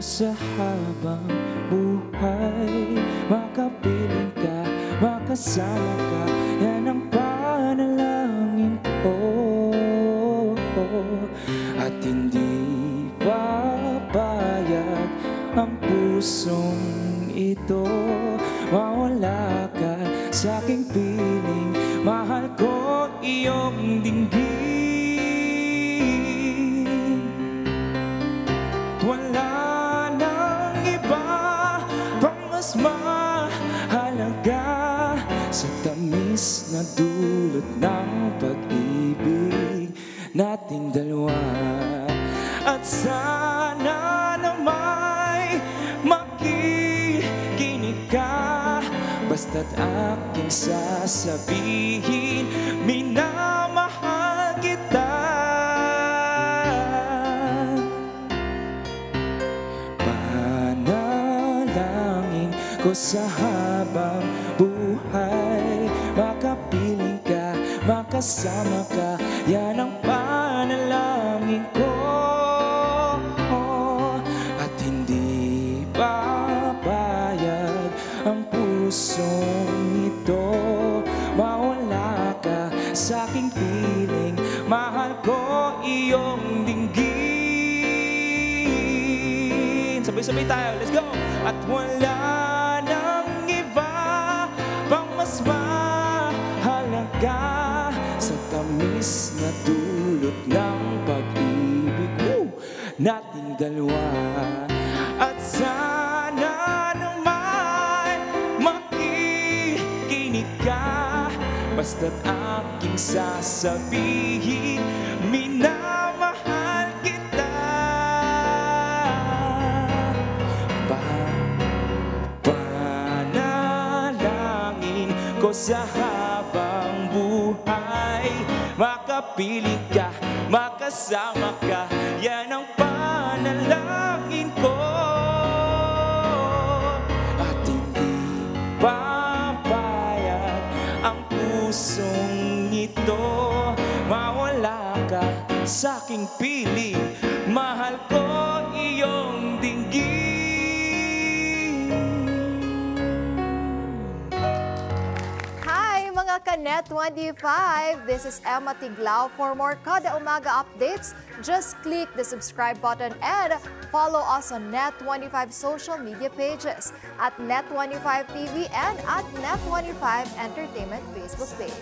Sa habang buhay, makapiling ka, makasama ka, yan ang panalangin ko. At hindi papayag ang pusong ito, mawala ka sa aking piling, mahal ko iyong dinggin. Wala mas mahalaga sa tamis na dulot ng pag-ibig nating dalawa. At sana na may makikinig ka, basta't aking sasabihin, minamahal kita. Ko sa habang buhay, makapiling ka, makasama ka, yan ang panalangin ko. At hindi papayag ang pusong ito, mawala ka sa aking piling, mahal ko iyong dinggin. Sabay-sabay tayo, let's go! At wala mas mahalaga sa tamis na dulot ng pag-ibig nating dalawa. At sana naman makikinig ka, basta't aking sasabihin, minamahal kita. Ko sa habang buhay, makapiling ka, makasama ka, yan ang panalangin ko. At hindi papayag ang pusong ito, mawala ka sa aking piling, mahal ko iyong dinggin. Net 25, this is Emma Tiglao. For more Kada Umaga updates, just click the subscribe button and follow us on Net 25 social media pages at Net 25 TV and at Net 25 Entertainment Facebook page.